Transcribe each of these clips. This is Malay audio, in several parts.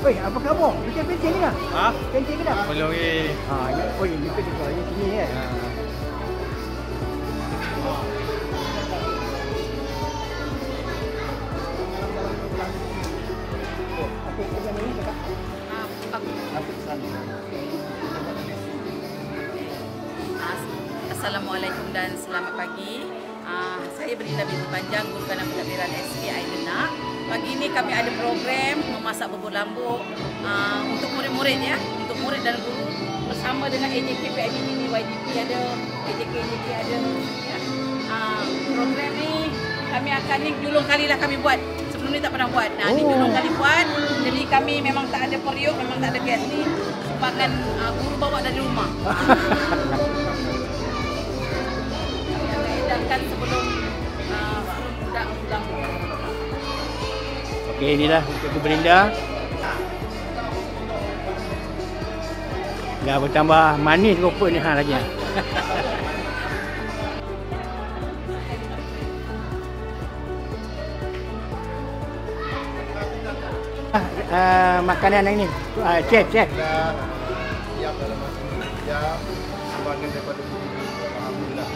Oi, apa kamu? Pencen-pencen ke dah? Ha? Pencen ke dah? Belum ni. Ya. Oh, ini ke dekat sini kan? Assalamualaikum dan selamat pagi. Saya Belinda binti Panjang, Guru Kanan Pentadbiran SK Aidina. Pagi ini kami ada program memasak bubur lambuk untuk murid-murid ya, untuk murid dan guru bersama dengan AJK PIBG, YDP ada, AJK ada ya. Program ni kami akan ni julung kali lah kami buat. Sebelum ni tak pernah buat. Ni julung kali buat. Jadi kami memang tak ada periuk, memang tak ada gas ni. Sumbangan guru bawa dari rumah. Kan sebelum budak pulang. Okey, inilah untuk Ibu Belinda. Dah bertambah manis rupa ni lagi. Makanan yang ni. Chef. Siap dalam masa ini. Siap. Sumbangan daripada guru. Alhamdulillah.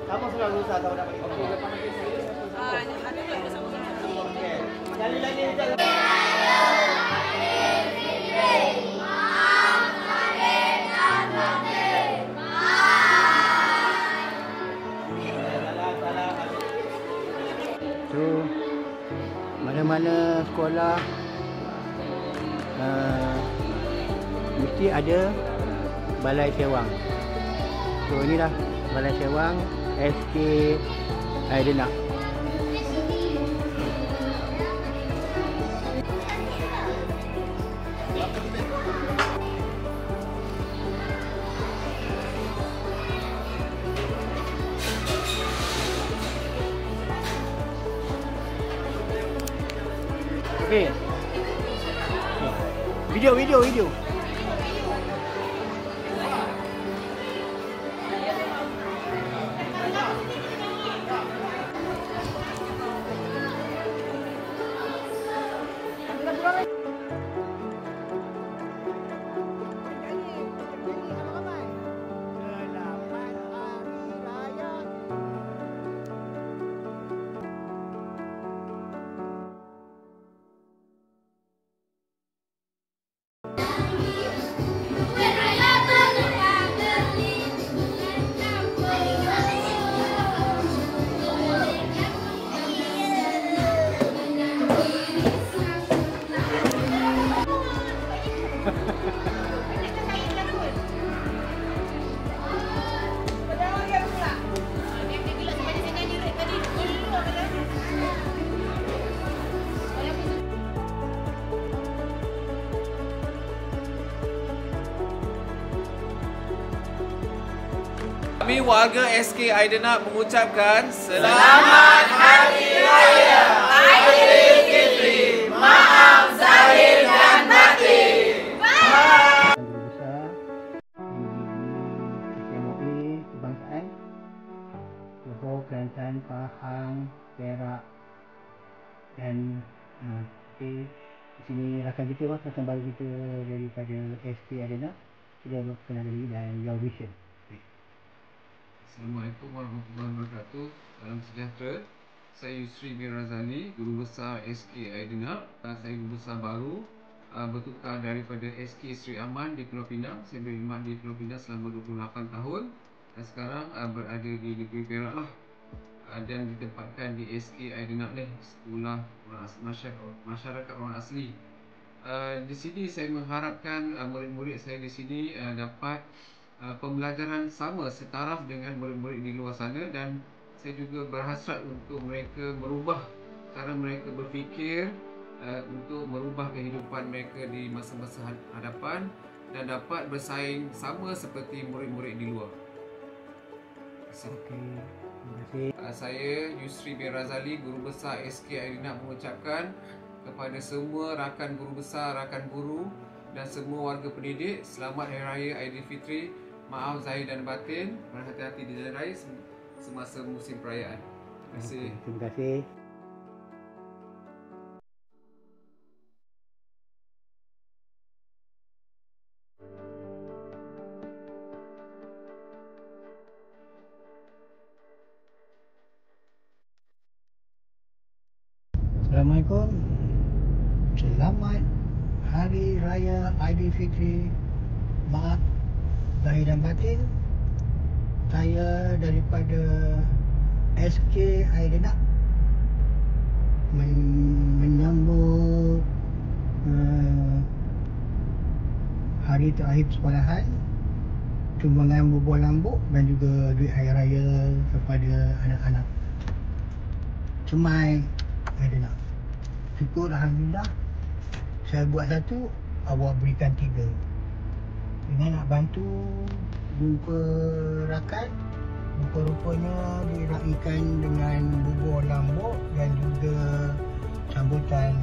Kamu sudah berusaha tahu dapat ini. So, mana-mana sekolah mesti ada balai sewang. So, inilah balai sewang SK Aidina. Okey. Video. Kami warga SK Aidina mengucapkan Selamat Hari Raya Aidilfitri. Maaf zahir dan batin. Guru besar SMUI Kebangsaan Johor, Kelantan, Pahang, Perak dan di sini rakan kita, rakan baru kita daripada SK Aidina sudah berkenan diri dan Your Vision. Assalamualaikum warahmatullahi wabarakatuh. Salam sejahtera. Saya Yusri bin Razani, Guru Besar SK Aidina. Saya Guru Besar baru bertukar daripada SK Sri Aman di Pulau Pinang. Saya berkhidmat di Pulau Pinang selama 28 tahun dan sekarang berada di negeri Perak lah, dan ditempatkan di SK Aidenak ni, Sekolah Masyarakat Orang Asli. Di sini saya mengharapkan murid-murid saya di sini dapat pembelajaran sama setaraf dengan murid-murid di luar sana, dan saya juga berhasrat untuk mereka merubah cara mereka berfikir, untuk merubah kehidupan mereka di masa-masa hadapan dan dapat bersaing sama seperti murid-murid di luar. Okey, terima kasih. Saya Yusri bin Razali, Guru Besar SK Aidenak, mengucapkan kepada semua rakan guru besar, rakan guru dan semua warga pendidik, selamat Hari Raya Aidilfitri. Maaf zahir dan batin, berhati-hati di jalan raya semasa musim perayaan. Terima kasih. Terima kasih. Assalamualaikum. Selamat Hari Raya Aidilfitri. Maaf lahir dan batin. Saya daripada SK Aidenak menyambut hari terakhir sekolahan, sumbangan bubur lambuk dan juga duit hari raya kepada anak-anak Cemai Aidenak. Syukur alhamdulillah, saya buat satu, awak berikan 3. Dengan nak bantu jumpa rakan, rupa-rupanya diraikan dengan bubur lambuk dan juga sambutan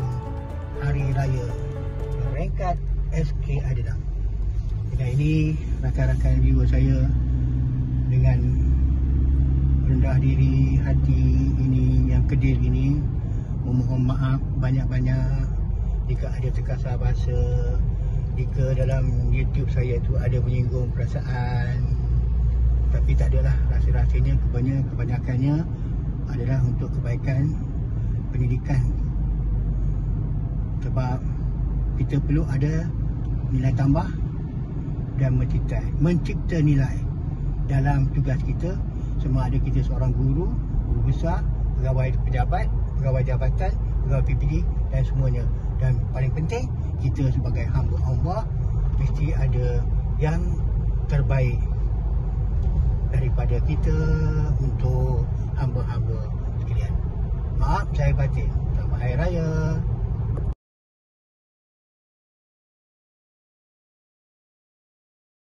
hari raya peringkat SK Aidenak. Dan ini rakan-rakan viewer saya dengan rendah diri hati ini, yang kedil ini, memohon maaf banyak-banyak jika ada terkasar bahasa, jika dalam YouTube saya tu ada menyinggung perasaan. Tapi tak adalah, rasa-rasanya kebanyakannya adalah untuk kebaikan pendidikan. Sebab kita perlu ada nilai tambah dan mencipta nilai dalam tugas kita. Sama ada kita seorang guru besar, pegawai pejabat, pegawai jabatan, pegawai PPD dan semuanya. Dan paling penting, kita sebagai hamba Allah mesti ada yang terbaik daripada kita untuk hamba-hamba sekalian. Maaf saya batin. Selamat Hari Raya.